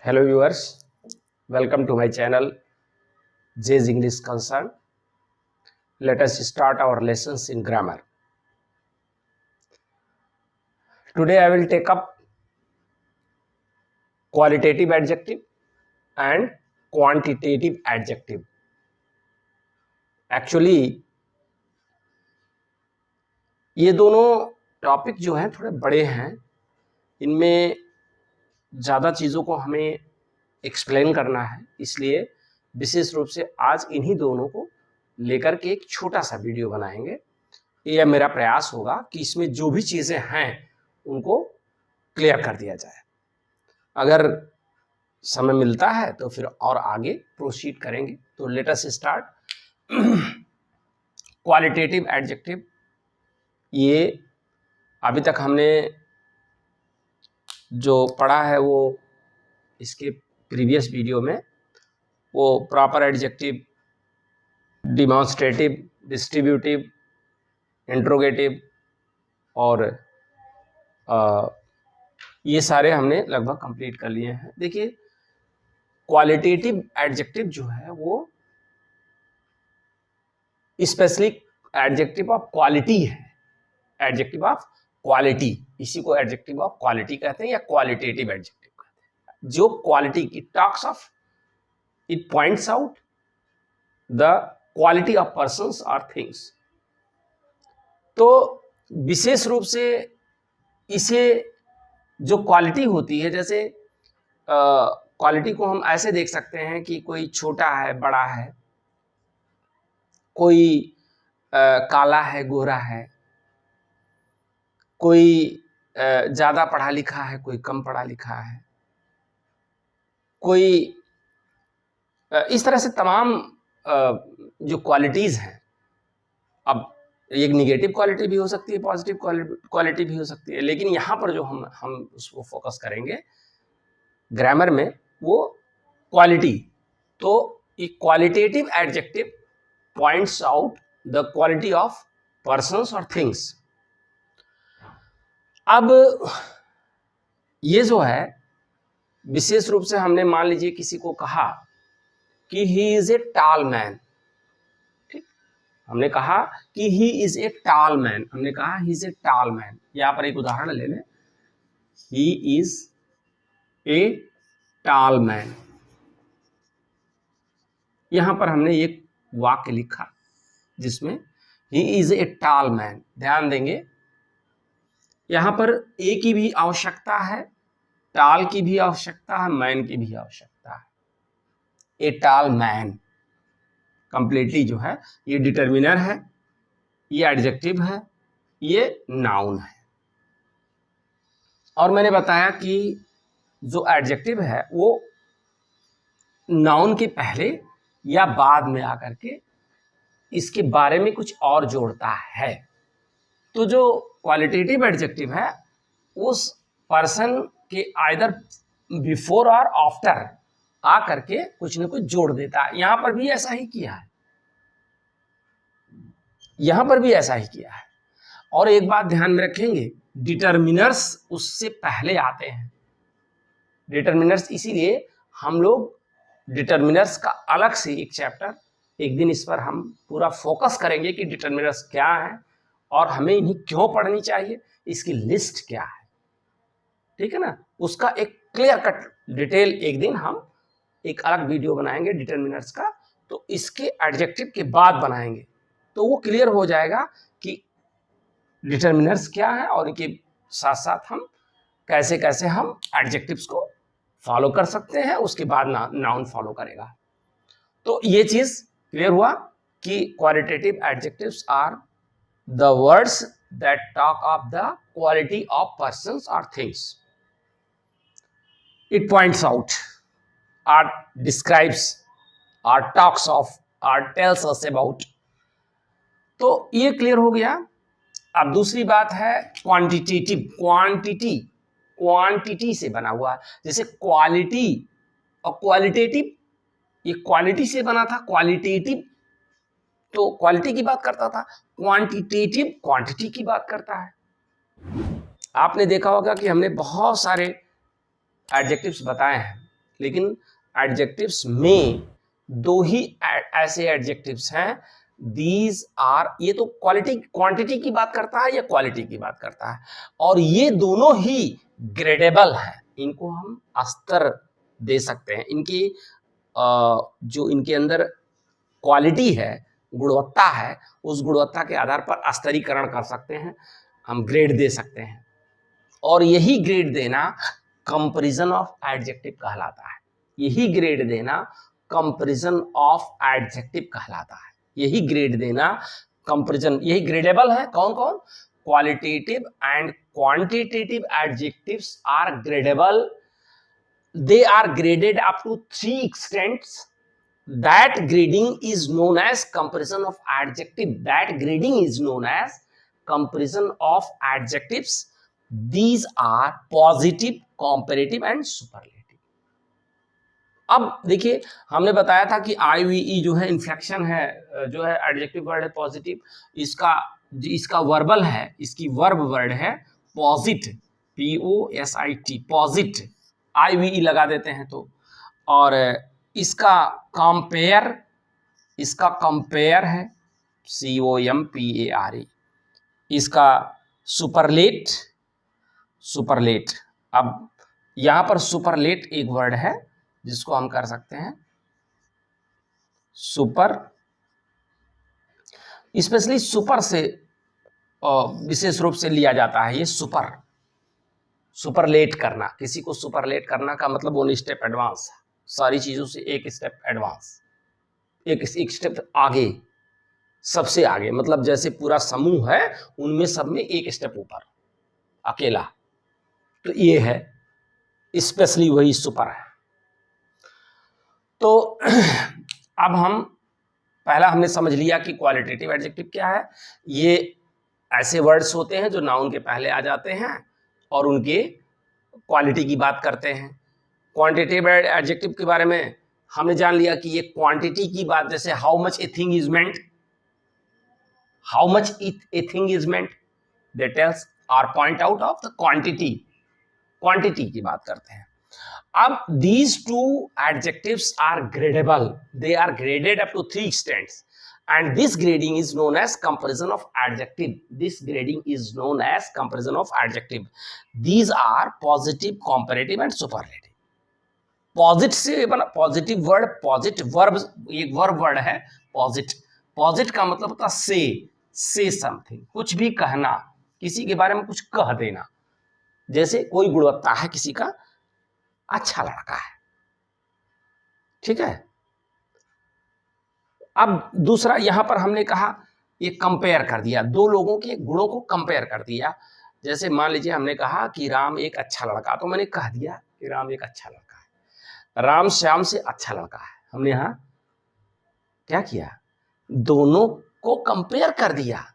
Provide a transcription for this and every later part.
Hello viewers, welcome to my channel Jay's English Concern. Let us start our lessons in grammar. Today I will take up qualitative adjective and quantitative adjective. Actually ये दोनों topic जो हैं थोड़े बड़े हैं, इनमें ज़्यादा चीज़ों को हमें एक्सप्लेन करना है, इसलिए विशेष रूप से आज इन्हीं दोनों को लेकर के एक छोटा सा वीडियो बनाएंगे। यह मेरा प्रयास होगा कि इसमें जो भी चीज़ें हैं उनको क्लियर कर दिया जाए। अगर समय मिलता है तो फिर और आगे प्रोसीड करेंगे। तो let us start. Qualitative adjective, ये अभी तक हमने जो पढ़ा है वो इसके प्रीवियस वीडियो में वो proper adjective, demonstrative, distributive, interrogative और ये सारे हमने लगभग कंप्लीट कर लिए हैं। देखिए क्वालिटेटिव एडजेक्टिव जो है वो स्पेशली एडजेक्टिव ऑफ क्वालिटी है, एडजेक्टिव ऑफ क्वालिटी, इसी को एडजेक्टिव ऑफ क्वालिटी कहते हैं या क्वालिटेटिव एडजेक्टिव कहते हैं। जो quality, it talks of, it points out the quality of persons और थिंग्स। तो विशेष रूप से इसे जो क्वालिटी होती है, जैसे क्वालिटी को हम ऐसे देख सकते हैं कि कोई छोटा है, बड़ा है, कोई काला है, गोरा है, कोई ज़्यादा पढ़ा लिखा है, कोई कम पढ़ा लिखा है, कोई इस तरह से तमाम जो क्वालिटीज़ हैं। अब एक निगेटिव क्वालिटी भी हो सकती है, पॉजिटिव क्वालिटी भी हो सकती है, लेकिन यहाँ पर जो हम उसको फोकस करेंगे ग्रामर में वो क्वालिटी। तो एक qualitative adjective points out the quality of persons और थिंग्स। अब ये जो है विशेष रूप से हमने मान लीजिए किसी को कहा कि he is a tall man, ठीक, हमने कहा कि he is a tall man, हमने कहा he is a tall man. यहां पर एक उदाहरण ले लें, he is a tall man. यहां पर हमने एक वाक्य लिखा जिसमें he is a tall man. ध्यान देंगे यहां पर ए की भी आवश्यकता है, टॉल की भी आवश्यकता है, मैन की भी आवश्यकता है। ए टॉल मैन कंप्लीटली जो है ये डिटर्मिनर है, ये एडजेक्टिव है, ये नाउन है। और मैंने बताया कि जो एडजेक्टिव है वो नाउन के पहले या बाद में आकर के इसके बारे में कुछ और जोड़ता है। तो जो क्वालिटेटिव एडजेक्टिव है उस पर्सन के आइदर बिफोर और आफ्टर आ करके कुछ न कुछ जोड़ देता है। यहां पर भी ऐसा ही किया है, यहां पर भी ऐसा ही किया है। और एक बात ध्यान में रखेंगे, डिटर्मिनर्स उससे पहले आते हैं। डिटर्मिनर्स, इसीलिए हम लोग डिटर्मिनर्स का अलग से एक चैप्टर, एक दिन इस पर हम पूरा फोकस करेंगे कि डिटर्मिनर्स क्या है और हमें इन्हें क्यों पढ़नी चाहिए, इसकी लिस्ट क्या है, ठीक है ना। उसका एक क्लियर कट डिटेल एक दिन हम एक अलग वीडियो बनाएंगे डिटर्मिनर्स का, तो इसके एडजेक्टिव के बाद बनाएंगे तो वो क्लियर हो जाएगा कि डिटर्मिनर्स क्या है और इनके साथ साथ हम कैसे कैसे हम एडजेक्टिव्स को फॉलो कर सकते हैं, उसके बाद नाउन फॉलो करेगा। तो ये चीज क्लियर हुआ कि qualitative adjectives are the words that talk of the quality of persons और things. It points out or describes or talks of or tells us about। तो ये क्लियर हो गया। अब दूसरी बात है क्वांटिटेटिव। क्वांटिटी से बना हुआ, जैसे क्वालिटी और क्वालिटेटिव, ये क्वालिटी से बना था, क्वालिटेटिव तो क्वालिटी की बात करता था, क्वांटिटेटिव क्वांटिटी की बात करता है। आपने देखा होगा कि हमने बहुत सारे एडजेक्टिव्स बताए हैं लेकिन एडजेक्टिव्स में दो ही ऐसे एडजेक्टिव्स हैं, दीज आर, ये तो क्वालिटी क्वांटिटी की बात करता है या क्वालिटी की बात करता है, और ये दोनों ही ग्रेडेबल हैं, इनको हम स्तर दे सकते हैं, इनकी जो इनके अंदर क्वालिटी है, गुणवत्ता है, उस गुणवत्ता के आधार पर स्तरीकरण कर सकते हैं, हम ग्रेड दे सकते हैं, और यही ग्रेड देना कंपैरिजन ऑफ एडजेक्टिव कहलाता है। यही ग्रेड देना कंपैरिजन ऑफ एडजेक्टिव कहलाता है। यही ग्रेड देना कंपैरिजन, यही ग्रेडेबल है। कौन कौन? Qualitative and quantitative adjectives are gradable, they are graded up to 3 extents. That grading is known as comparison of adjective. That grading is known as comparison of adjectives. These are positive, comparative and superlative. अब देखिए, हमने बताया था कि IVE जो है inflection है, जो है एडजेक्टिव वर्ड है पॉजिटिव, इसका वर्बल है, इसकी वर्ब वर्ड है पॉजिट, POSIT, पॉजिट, IVE लगा देते हैं तो, और इसका कंपेयर है COMPARE, इसका सुपरलेट। अब यहां पर सुपरलेट एक वर्ड है जिसको हम कर सकते हैं सुपर, स्पेशली सुपर से विशेष रूप से लिया जाता है ये सुपरलेट करना। किसी को सुपरलेट करना का मतलब 1 स्टेप एडवांस, सारी चीजों से 1 स्टेप एडवांस, एक स्टेप आगे, सबसे आगे, मतलब जैसे पूरा समूह है उनमें सब में 1 स्टेप ऊपर अकेला, तो ये है स्पेशली वही सुपर है। तो अब हम पहला हमने समझ लिया कि क्वालिटेटिव एडजेक्टिव क्या है। ये ऐसे वर्ड्स होते हैं जो नाउन के पहले आ जाते हैं और उनके क्वालिटी की बात करते हैं। क्वांटिटेटिव एडजेक्टिव के बारे में हमने जान लिया कि ये क्वांटिटी की बात, जैसे how much a thing is meant, how much a thing is meant, that tells or point out of the quantity की बात करते हैं। अब these two adjectives are gradable. They are graded up to 3 extents, and this grading is known as comparison of adjective. This grading is known as comparison of adjective. These are positive, comparative and superlative. Posit से बना positive word, posit verb, एक verb word है posit. Posit का मतलब होता है से something, कुछ भी कहना, किसी के बारे में कुछ कह देना, जैसे कोई गुणवत्ता है किसी का, अच्छा लड़का है, ठीक है। अब दूसरा यहां पर हमने कहा, ये कंपेयर कर दिया, दो लोगों के गुणों को कंपेयर कर दिया। जैसे मान लीजिए हमने कहा कि राम एक अच्छा लड़का, तो मैंने कह दिया कि राम एक अच्छा लड़का है, राम श्याम से अच्छा लड़का है। हमने यहां क्या किया, दोनों को कंपेयर कर दिया।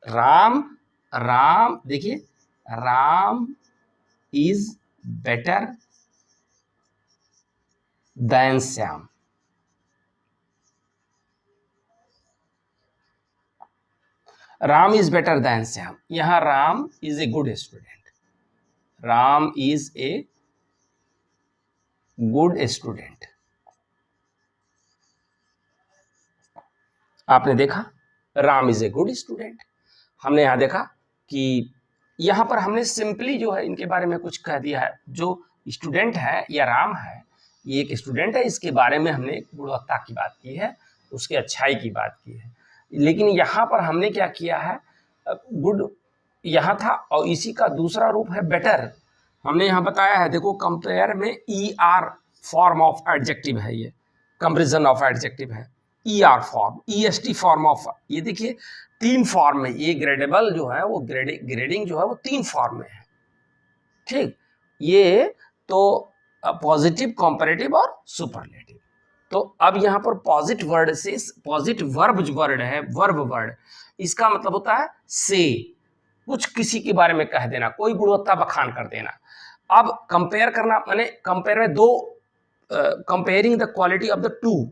राम देखिए, Ram is better than Shyam, Ram is better than Shyam. यहां Ram is a good student, Ram is a good student. आपने देखा Ram is a good student. हमने यहां देखा कि यहां पर हमने सिंपली जो है इनके बारे में कुछ कह दिया है। जो स्टूडेंट है या राम है, ये एक स्टूडेंट है, इसके बारे में हमने गुणवत्ता की बात की है, उसके अच्छाई की बात की है। लेकिन यहाँ पर हमने क्या किया है, गुड यहाँ था और इसी का दूसरा रूप है बेटर। हमने यहाँ बताया है, देखो कंपेयर में ER फॉर्म ऑफ एडजेक्टिव है, ये कंपैरिजन ऑफ एडजेक्टिव है, ER form, EST form of, ये देखिए 3 फॉर्म में, ये ग्रेडेबल जो है वो ग्रेडिंग जो है वो 3 फॉर्म में है, ठीक। ये तो पॉजिटिव, कंपैरेटिव और सुपरलेटिव। तो अब यहाँ पर पॉजिट वर्ड से, पॉजिट वर्ब जो वर्ड है, वर्ब वर्ड, इसका मतलब होता है से, कुछ किसी के बारे में कह देना, कोई गुणवत्ता बखान कर देना। अब कंपेयर करना माने कंपेयर में comparing the quality of the two,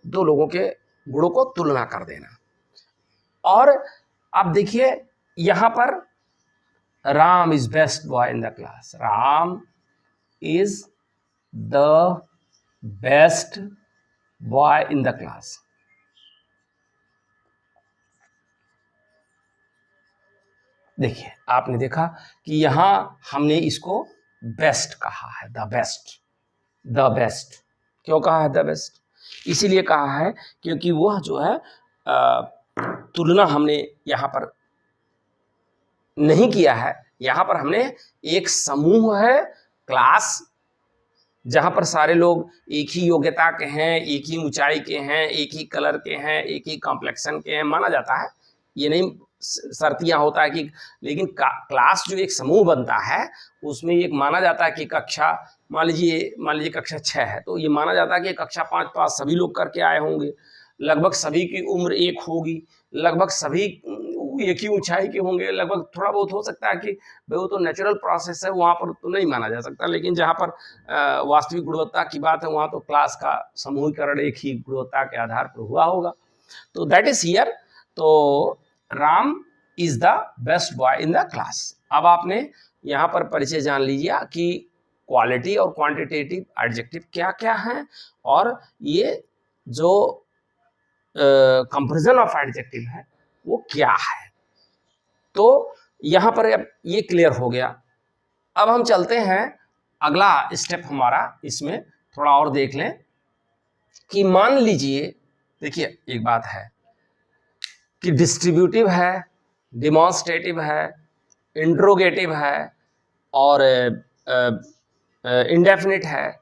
दो लोगों के गुणों को तुलना कर देना। और अब देखिए यहां पर Ram is best boy in the class, Ram is the best boy in the class. देखिए आपने देखा कि यहां हमने इसको बेस्ट कहा है, द बेस्ट। द बेस्ट क्यों कहा है द बेस्ट? इसीलिए कहा है क्योंकि वह जो है तुलना हमने यहां पर नहीं किया है। यहां पर हमने एक समूह है, क्लास, जहां पर सारे लोग एक ही योग्यता के हैं, एक ही ऊंचाई के हैं, एक ही कलर के हैं, एक ही कॉम्प्लेक्शन के हैं, माना जाता है। ये नहीं शर्तियां होता है कि, लेकिन क्लास जो एक समूह बनता है उसमें एक माना जाता है कि कक्षा, मान लीजिए कक्षा 6 है, तो ये माना जाता है कि कक्षा 5 पास सभी लोग करके आए होंगे, लगभग सभी की उम्र एक होगी, लगभग सभी एक ही ऊंचाई के होंगे, लगभग थोड़ा बहुत हो सकता है कि भाई वो तो नेचुरल प्रोसेस है, वहाँ पर तो नहीं माना जा सकता, लेकिन जहाँ पर वास्तविक गुणवत्ता की बात है वहाँ तो क्लास का समूहीकरण एक ही गुणवत्ता के आधार पर हुआ होगा। तो दैट इज हियर। तो Ram is the best boy in the class. अब आपने यहाँ पर परिचय जान लीजिए कि क्वालिटी और क्वांटिटेटिव एडजेक्टिव क्या क्या हैं, और ये जो कंपैरिजन ऑफ एडजेक्टिव है वो क्या है। तो यहां पर अब ये क्लियर हो गया। अब हम चलते हैं अगला स्टेप हमारा, इसमें थोड़ा और देख लें कि मान लीजिए, देखिए एक बात है कि डिस्ट्रीब्यूटिव है, डिमॉन्स्ट्रेटिव है, इंट्रोगेटिव है और इंडेफिनिट है।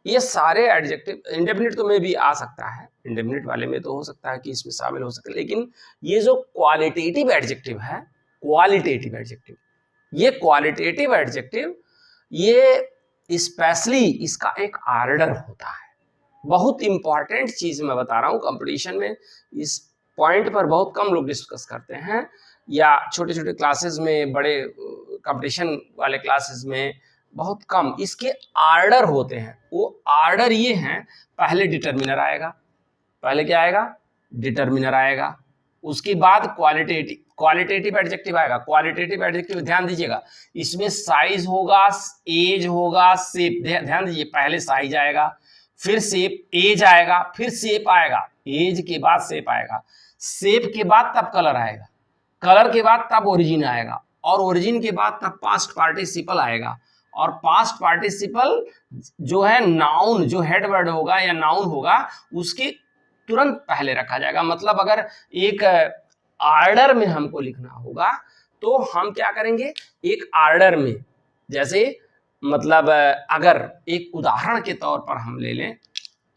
ये सारे एडजेक्टिव, इंडेफिनिट तो में भी आ सकता है, इंडेफिनिट वाले में तो हो सकता है कि इसमें शामिल हो सके, लेकिन ये जो क्वालिटेटिव एडजेक्टिव है, क्वालिटेटिव एडजेक्टिव, ये क्वालिटेटिव एडजेक्टिव ये स्पेशली इसका एक ऑर्डर होता है। बहुत इंपॉर्टेंट चीज मैं बता रहा हूं, कंपटीशन में इस पॉइंट पर बहुत कम लोग डिस्कस करते हैं, या छोटे छोटे क्लासेस में, बड़े कंपटीशन वाले क्लासेस में बहुत कम इसके ऑर्डर होते हैं। वो ऑर्डर ये हैं, पहले डिटर्मिनर आएगा, पहले क्या आएगा? डिटर्मिनर आएगा, उसके बाद क्वालिटेटिव एडजेक्टिव आएगा। क्वालिटेटिव एडजेक्टिव ध्यान दीजिएगा, इसमें साइज होगा, एज होगा, शेप, ध्यान दीजिए, पहले साइज आएगा, फिर शेप, एज आएगा, फिर शेप आएगा, एज के बाद शेप आएगा, शेप के बाद तब कलर आएगा, कलर के बाद तब ओरिजिन आएगा, और ओरिजिन के बाद तब पास्ट पार्टिसिपल आएगा, और पास्ट पार्टिसिपल जो है नाउन, जो हेड वर्ड होगा या नाउन होगा उसके तुरंत पहले रखा जाएगा। मतलब अगर एक ऑर्डर में हमको लिखना होगा तो हम क्या करेंगे, एक ऑर्डर में, जैसे मतलब अगर एक उदाहरण के तौर पर हम ले लें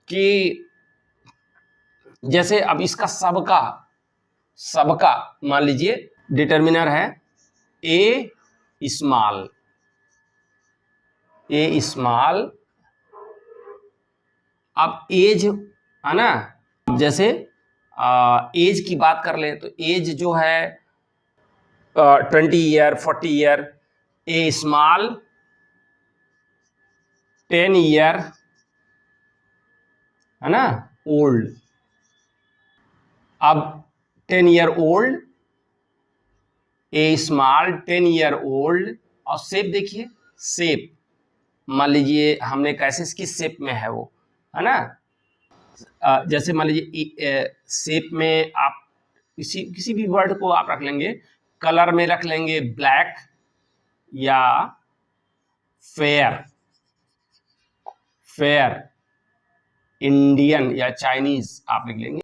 कि जैसे अब इसका सबका मान लीजिए डिटर्मिनर है ए स्मॉल, अब एज है ना, जैसे एज की बात कर ले तो एज जो है 20 ईयर, 40 ईयर, ए स्मॉल 10 ईयर, है ना, ओल्ड। अब 10 ईयर ओल्ड, ए स्मॉल 10 ईयर ओल्ड, और शेप देखिए, शेप मान लीजिए हमने कैसे किस शेप में है वो, है ना, जैसे मान लीजिए शेप में आप किसी भी वर्ड को आप रख लेंगे, कलर में रख लेंगे ब्लैक या फेयर, इंडियन या चाइनीज आप लिख लेंगे,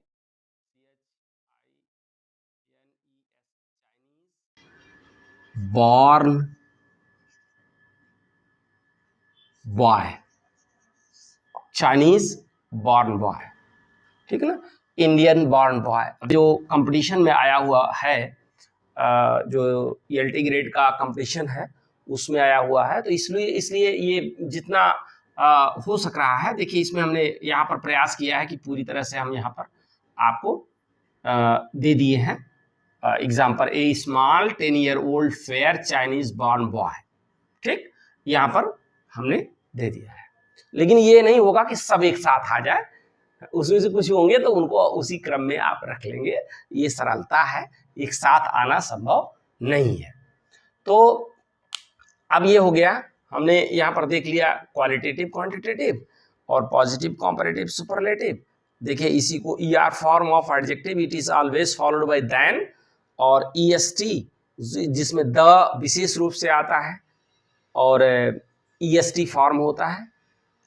born boy, Chinese born boy, ठीक है ना, इंडियन बॉर्न बॉय। जो कंपटीशन में आया हुआ है, जो ELT ग्रेड का कंपटीशन है उसमें आया हुआ है, तो इसलिए ये जितना हो सक रहा है, देखिए इसमें हमने यहाँ पर प्रयास किया है कि पूरी तरह से हम यहाँ पर आपको दे दिए हैं example, a small 10 year old fair Chinese born boy, ठीक, यहाँ पर हमने दे दिया है। लेकिन ये नहीं होगा कि सब एक साथ आ जाए, उसमें से कुछ होंगे तो उनको उसी क्रम में आप रख लेंगे, ये सरलता है, एक साथ आना संभव नहीं है। तो अब ये हो गया हमने यहाँ पर देख लिया क्वालिटेटिव क्वांटिटेटिव और पॉजिटिव कंपैरेटिव सुपरलेटिव। देखिए इसी को ER form of adjective it is always followed by than, और EST जिसमें द विशेष रूप से आता है और EST फॉर्म होता है।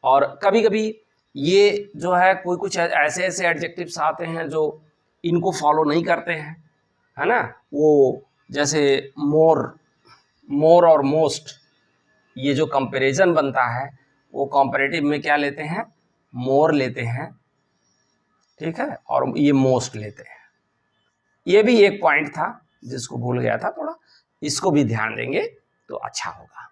और कभी कभी ये जो है कोई कुछ ऐसे ऐसे एडजेक्टिव्स आते हैं जो इनको फॉलो नहीं करते हैं, है ना। वो जैसे मोर और मोस्ट, ये जो कंपैरिजन बनता है वो कंपैरेटिव में क्या लेते हैं, मोर लेते हैं, ठीक है, और ये मोस्ट लेते हैं। ये भी एक पॉइंट था जिसको भूल गया था थोड़ा, इसको भी ध्यान देंगे तो अच्छा होगा।